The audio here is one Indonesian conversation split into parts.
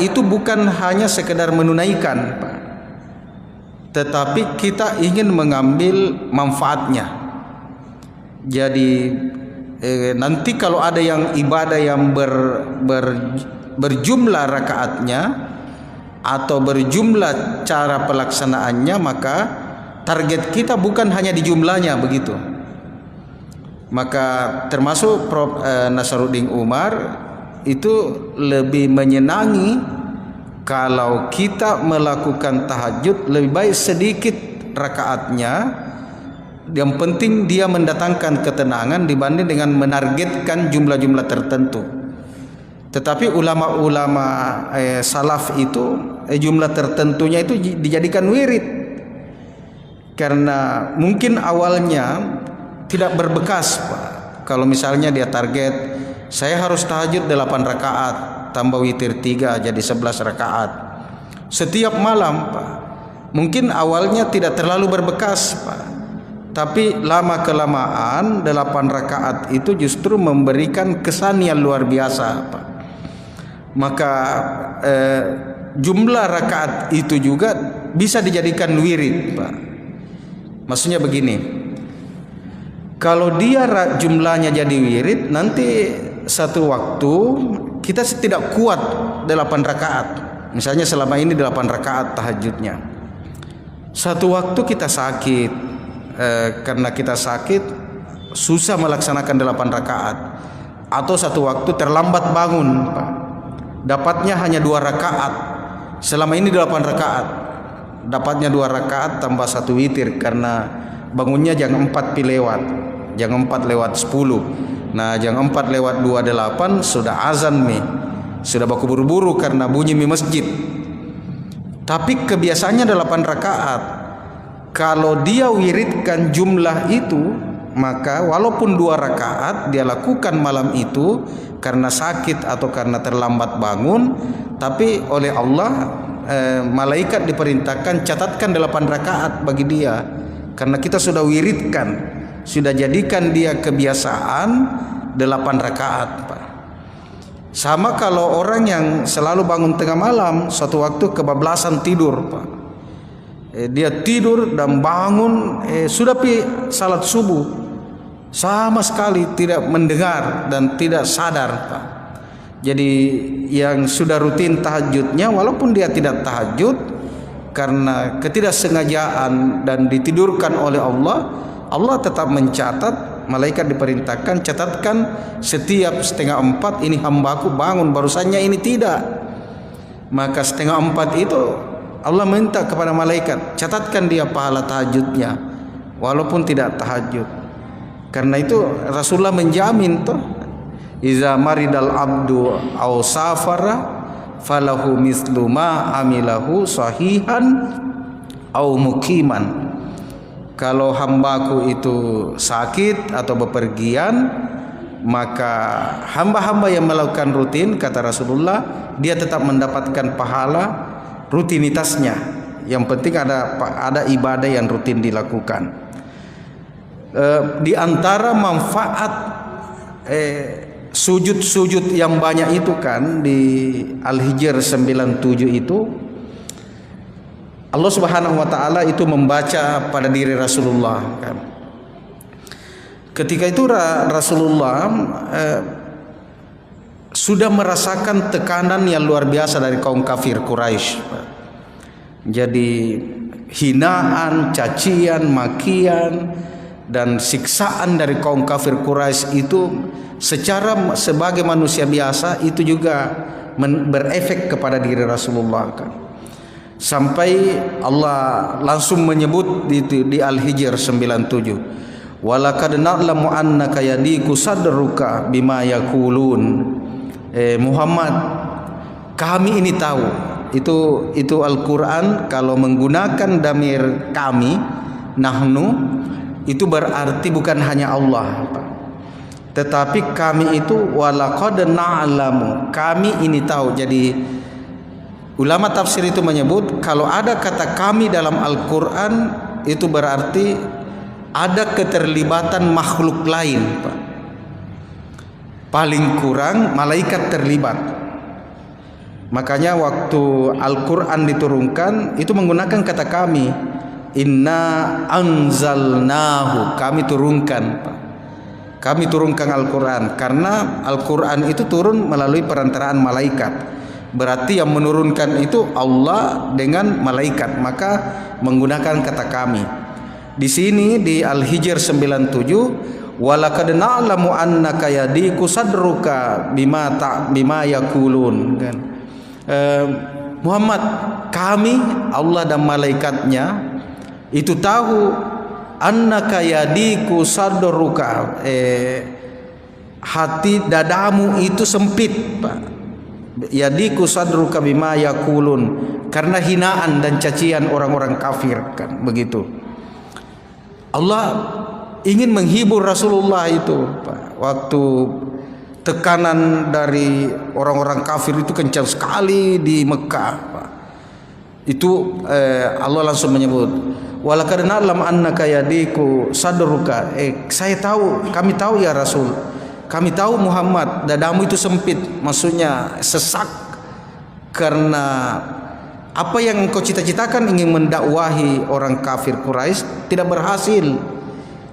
Itu bukan hanya sekedar menunaikan, Pak, tetapi kita ingin mengambil manfaatnya. Jadi nanti kalau ada yang ibadah yang berjumlah rakaatnya atau berjumlah cara pelaksanaannya, maka target kita bukan hanya di jumlahnya, begitu. Maka termasuk Prof. Nasaruddin Umar itu lebih menyenangi kalau kita melakukan tahajud lebih baik sedikit rakaatnya, yang penting dia mendatangkan ketenangan dibanding dengan menargetkan jumlah-jumlah tertentu. Tetapi ulama-ulama salaf itu jumlah tertentunya itu dijadikan wirid, karena mungkin awalnya tidak berbekas, Pak. Kalau misalnya dia target, saya harus tahajud 8 rakaat tambah witir 3 jadi 11 rakaat setiap malam, Pak. Mungkin awalnya tidak terlalu berbekas, Pak, tapi lama kelamaan 8 rakaat itu justru memberikan kesan yang luar biasa, Pak. Maka jumlah rakaat itu juga bisa dijadikan wirid, Pak. Maksudnya begini, kalau dia jumlahnya jadi wirid, nanti satu waktu kita tidak kuat 8 rakaat. Misalnya selama ini 8 rakaat tahajudnya. Satu waktu kita sakit, karena kita sakit susah melaksanakan 8 rakaat, atau satu waktu terlambat bangun, Pak, dapatnya hanya 2 rakaat. Selama ini 8 rakaat, dapatnya 2 rakaat tambah 1 witir, karena bangunnya jam 4 lewat, jam 4 lewat 10. Nah, jam 4 lewat 28 sudah azan nih, sudah baku buru-buru karena bunyi di masjid. Tapi kebiasaannya 8 rakaat. Kalau dia wiridkan jumlah itu, maka walaupun 2 rakaat dia lakukan malam itu karena sakit atau karena terlambat bangun, tapi oleh Allah malaikat diperintahkan catatkan 8 rakaat bagi dia, karena kita sudah wiridkan, sudah jadikan dia kebiasaan 8 rakaat, Pak. Sama kalau orang yang selalu bangun tengah malam, suatu waktu kebablasan tidur, Pak. Dia tidur dan bangun sudah salat subuh, sama sekali tidak mendengar dan tidak sadar, Pak. Jadi yang sudah rutin tahajudnya, walaupun dia tidak tahajud karena ketidaksengajaan dan ditidurkan oleh Allah, Allah tetap mencatat. Malaikat diperintahkan catatkan setiap 3:30 ini hambaku bangun, barusannya ini tidak. Maka 3:30 itu Allah minta kepada malaikat, catatkan dia pahala tahajudnya walaupun tidak tahajud. Karena itu Rasulullah menjamin tuh, iza maridal abdu aw safara falahu mislu ma amilahu sahihan aw mukiman. Kalau hambaku itu sakit atau bepergian, maka hamba-hamba yang melakukan rutin, kata Rasulullah, dia tetap mendapatkan pahala rutinitasnya. Yang penting ada ibadah yang rutin dilakukan. Di antara manfaat sujud-sujud yang banyak itu kan di Al-Hijr 97 itu, Allah Subhanahu wa taala itu membaca pada diri Rasulullah kan. Ketika itu Rasulullah sudah merasakan tekanan yang luar biasa dari kaum kafir Quraisy. Jadi hinaan, cacian, makian dan siksaan dari kaum kafir Quraisy itu sebagai manusia biasa itu juga berefek kepada diri Rasulullah kan. Sampai Allah langsung menyebut di Al-Hijr 97, walaqad na'lamu annaka yadiku sadruka bima yaqulun. Muhammad, kami ini tahu. Itu Al-Qur'an kalau menggunakan damir kami, nahnu, itu berarti bukan hanya Allah, tetapi kami itu walaqad na'lamu, kami ini tahu. Jadi ulama tafsir itu menyebut kalau ada kata kami dalam Al-Quran itu berarti ada keterlibatan makhluk lain, Pak. Paling kurang malaikat terlibat. Makanya waktu Al-Quran diturunkan itu menggunakan kata kami. Inna anzalnahu, kami turunkan. Kami turunkan Al-Quran, karena Al-Quran itu turun melalui perantaraan malaikat. Berarti yang menurunkan itu Allah dengan malaikat, maka menggunakan kata kami. Di sini di Al-Hijr 97, walaqad na'lamu annaka yadiku sadruka bima yakulun, kan. Muhammad, kami Allah dan malaikatnya itu tahu annaka yadiku sadruka, hati dadamu itu sempit, Pak. Yadiku sadruka bima yakulun, karena hinaan dan cacian orang-orang kafir, kan begitu. Allah ingin menghibur Rasulullah itu, Pak. Waktu tekanan dari orang-orang kafir itu kencang sekali di Mekah, Pak. Itu Allah langsung menyebut, walaqad na'lam annaka yadiku sadruka. Saya tahu, kami tahu ya Rasul, kami tahu Muhammad, dadamu itu sempit, maksudnya sesak, karena apa yang engkau cita-citakan ingin mendakwahi orang kafir Quraisy tidak berhasil,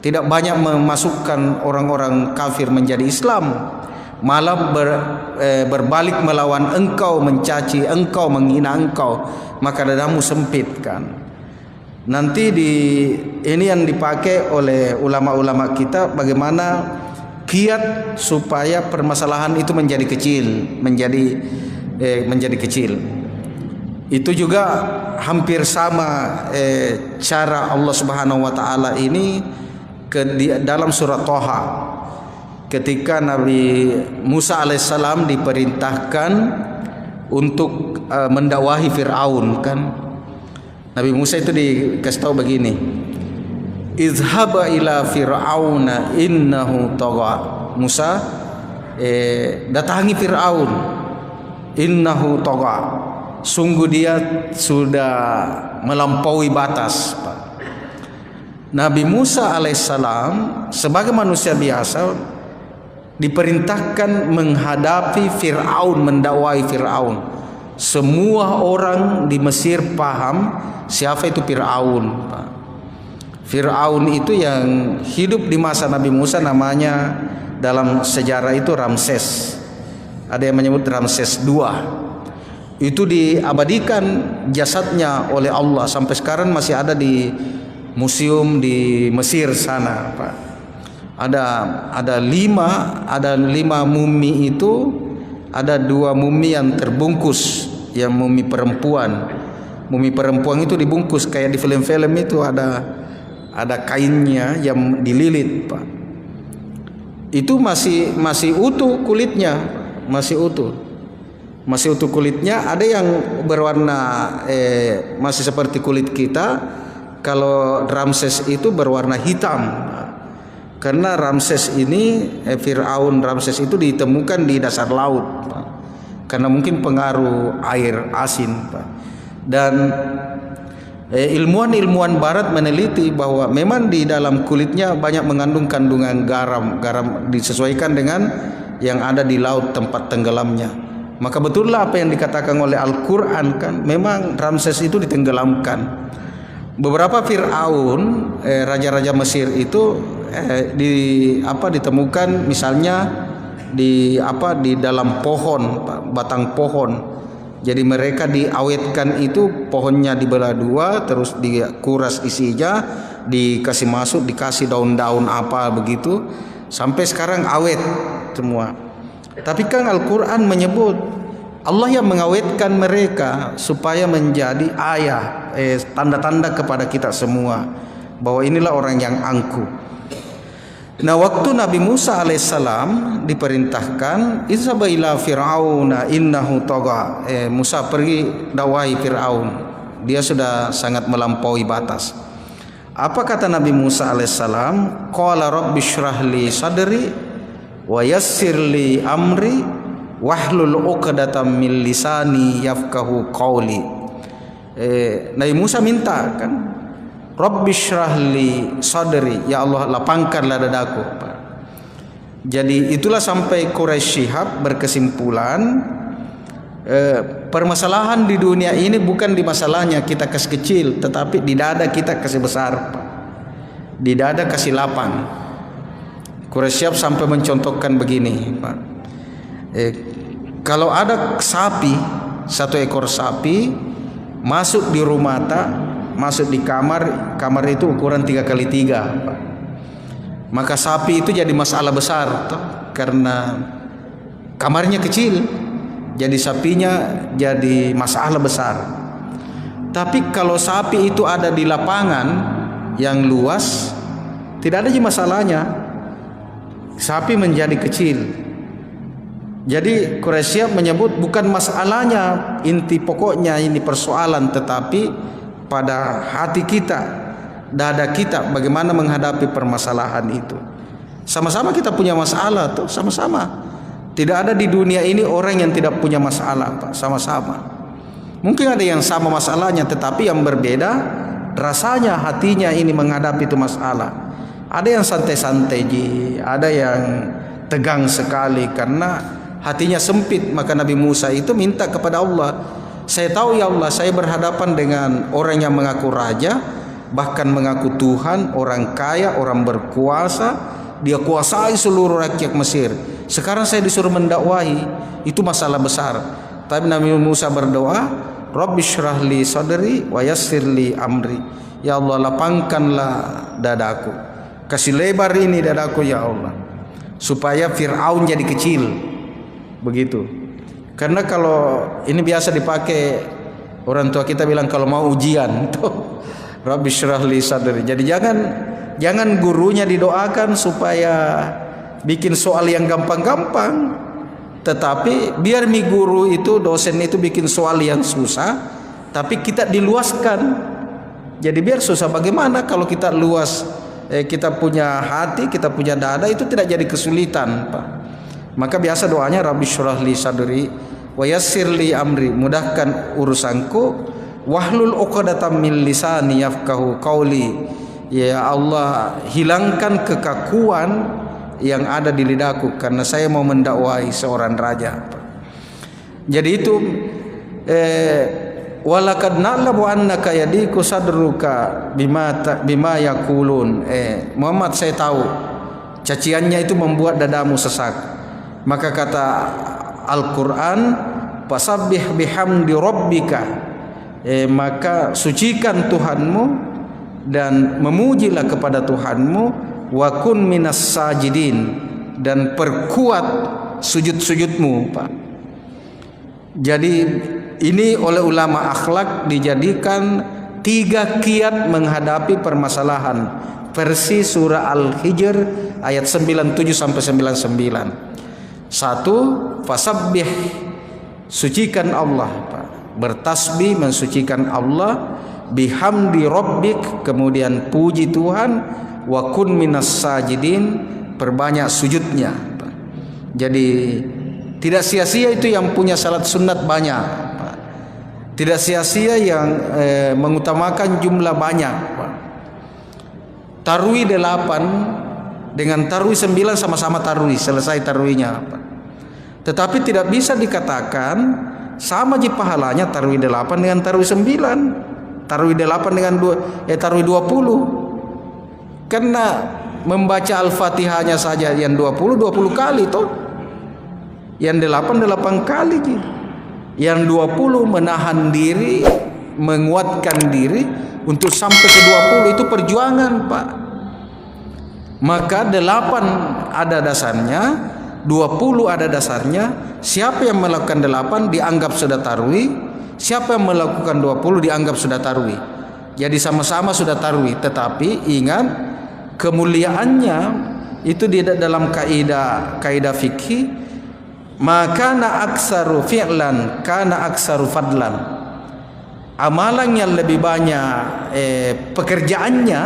tidak banyak memasukkan orang-orang kafir menjadi Islam, malah berbalik melawan engkau, mencaci engkau, menghina engkau, maka dadamu sempit, kan. Nanti ini yang dipakai oleh ulama-ulama kita, bagaimana kiat supaya permasalahan itu menjadi kecil, menjadi kecil. Itu juga hampir sama cara Allah Subhanahu wa taala ini dalam surat Thaha, ketika Nabi Musa alaihissalam diperintahkan untuk mendakwahi Fir'aun, kan. Nabi Musa itu dikasih tahu begini, izhaba ila fir'auna innahu tagha. Musa, datangi Fir'aun, innahu tagha, sungguh dia sudah melampaui batas, Pak. Nabi Musa alaihissalam sebagai manusia biasa diperintahkan menghadapi Fir'aun, mendakwahi Fir'aun. Semua orang di Mesir paham siapa itu Fir'aun, Pak. Fir'aun itu yang hidup di masa Nabi Musa, namanya dalam sejarah itu Ramses. Ada yang menyebut Ramses II. Itu diabadikan jasadnya oleh Allah, sampai sekarang masih ada di museum di Mesir sana, Pak. Ada lima mumi itu, ada 2 mumi yang terbungkus, yang mumi perempuan. Mumi perempuan itu dibungkus kayak di film-film itu, ada kainnya yang dililit, Pak. Itu masih utuh kulitnya, masih utuh kulitnya. Ada yang berwarna masih seperti kulit kita. Kalau Ramses itu berwarna hitam, karena Ramses ini Fir'aun Ramses itu ditemukan di dasar laut, Pak. Karena mungkin pengaruh air asin, Pak. Dan ilmuwan barat meneliti bahwa memang di dalam kulitnya banyak mengandung kandungan garam disesuaikan dengan yang ada di laut tempat tenggelamnya. Maka betullah apa yang dikatakan oleh Al-Quran, kan, memang Ramses itu ditenggelamkan. Beberapa Fir'aun, raja-raja Mesir itu ditemukan misalnya di dalam pohon, batang pohon. Jadi mereka diawetkan itu, pohonnya dibelah 2, terus dikuras isinya, dikasih masuk, dikasih daun-daun apa begitu, sampai sekarang awet semua. Tapi kan Al-Quran menyebut Allah yang mengawetkan mereka supaya menjadi ayah, tanda-tanda kepada kita semua bahwa inilah orang yang angkuh. Nah, waktu Nabi Musa alaihissalam diperintahkan izhaba ila fir'auna innahu tagha, Musa pergi dakwahi Fir'aun, dia sudah sangat melampaui batas. Apa kata Nabi Musa alaihissalam? Qala rabbi shrah li sadri wa yassir li amri wahlul 'uqdatam min lisani yafqahu qawli. Nabi Musa minta, kan, Rabbi shrah li sadri, ya Allah lapangkanlah dadaku. Jadi itulah sampai Quraisy Syihab berkesimpulan permasalahan di dunia ini bukan di masalahnya kita kasih kecil, tetapi di dada kita kasih besar, di dada kasih lapang. Quraisy sampai mencontohkan begini, Pak. Kalau ada sapi, satu ekor sapi masuk di rumah masuk di kamar itu ukuran 3x3, Pak. Maka sapi itu jadi masalah besar karena kamarnya kecil, jadi sapinya jadi masalah besar. Tapi kalau sapi itu ada di lapangan yang luas, tidak ada masalahnya, sapi menjadi kecil. Jadi Quraisy menyebut bukan masalahnya, inti pokoknya ini persoalan, tetapi pada hati kita, dada kita, bagaimana menghadapi permasalahan itu. Sama-sama kita punya masalah tuh, sama-sama. Tidak ada di dunia ini orang yang tidak punya masalah, Pak. Sama-sama. Mungkin ada yang sama masalahnya, tetapi yang berbeda rasanya hatinya ini menghadapi itu masalah. Ada yang santai-santai, ada yang tegang sekali karena hatinya sempit. Maka Nabi Musa itu minta kepada Allah, saya tahu ya Allah, saya berhadapan dengan orang yang mengaku raja, bahkan mengaku Tuhan, orang kaya, orang berkuasa, dia kuasai seluruh rakyat Mesir. Sekarang saya disuruh mendakwahi, itu masalah besar. Tapi Nabi Musa berdoa, Rabbi syrah li sadri wa yassir li amri. Ya Allah, lapangkanlah dadaku, kasih lebar ini dadaku ya Allah, supaya Fir'aun jadi kecil. Begitu. Karena kalau ini biasa dipakai orang tua kita bilang kalau mau ujian tuh, Rabbi syrah li sadri. Jadi jangan gurunya didoakan supaya bikin soal yang gampang-gampang, tetapi biar guru itu, dosen itu bikin soal yang susah, tapi kita diluaskan. Jadi biar susah bagaimana kalau kita luas, kita punya hati, kita punya dada, itu tidak jadi kesulitan, Pak. Maka biasa doanya Rabbi syrah li sadri wa yassir li amri, mudahkan urusanku, wahlul 'uqdatam min lisani yafqahu qauli. Ya Allah, hilangkan kekakuan yang ada di lidahku karena saya mau mendakwahi seorang raja. Jadi itu walaqad na'lamu annaka yadiku sadruka bima yaqulun. Muhammad, saya tahu caciannya itu membuat dadamu sesak. Maka kata Al-Qur'an, fasabbih bihamdi rabbika, maka sucikan Tuhanmu dan memujilah kepada Tuhanmu, wa kun minas sajidin, dan perkuat sujud-sujudmu, Pak. Jadi ini oleh ulama akhlak dijadikan 3 kiat menghadapi permasalahan, versi surah Al-Hijr ayat 97 sampai 99. 1, fasabbih, sucikan Allah, Pak. Bertasbih, mensucikan Allah, bihamdi rabbik, kemudian puji Tuhan, wa kun minas sajidin, perbanyak sujudnya. Jadi tidak sia-sia itu yang punya salat sunat banyak, Pak. Tidak sia-sia yang mengutamakan jumlah banyak, Pak. Tarwih 8 dengan tarwih 9 sama-sama tarwih, selesai tarwihnya, Pak. Tetapi tidak bisa dikatakan sama ji pahalanya tarwih 8 dengan tarwih 9, tarwih 8 dengan tarwih 20. Karena membaca Al-Fatihahnya saja yang 20 kali toh. Yang 8 kali. Yang 20 menahan diri, menguatkan diri untuk sampai ke 20, itu perjuangan, Pak. Maka 8 ada dasarnya, 20 ada dasarnya. Siapa yang melakukan 8 dianggap sudah tarwih, siapa yang melakukan 20 dianggap sudah tarwih. Jadi sama-sama sudah tarwih. Tetapi ingat, kemuliaannya itu tidak dalam kaidah fikih, maka na aksaru fi'lan kana aksaru fadlan. Amalan yang lebih banyak pekerjaannya,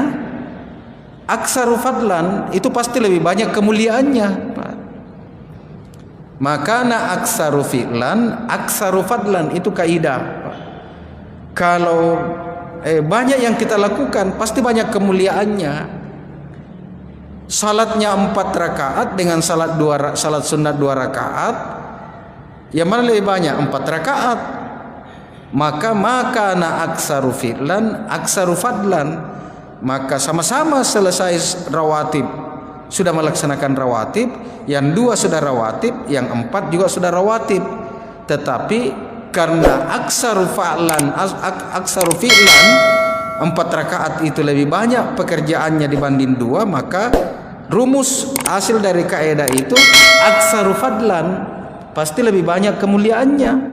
aksaru fadlan, itu pasti lebih banyak kemuliaannya, Pak. Maka na aksaru fi'lan aksaru fadlan, itu kaidah, Pak. Kalau banyak yang kita lakukan pasti banyak kemuliaannya. Salatnya 4 rakaat dengan salat sunat 2 rakaat, yang mana lebih banyak? 4 rakaat. maka na aksaru fi'lan aksaru fadlan, maka sama-sama selesai rawatib, sudah melaksanakan rawatib, yang 2 sudah rawatib, yang 4 juga sudah rawatib. Tetapi karena aksaru fi'lan 4 rakaat itu lebih banyak pekerjaannya dibanding 2, maka rumus hasil dari kaidah itu aksaru fadlan, pasti lebih banyak kemuliaannya.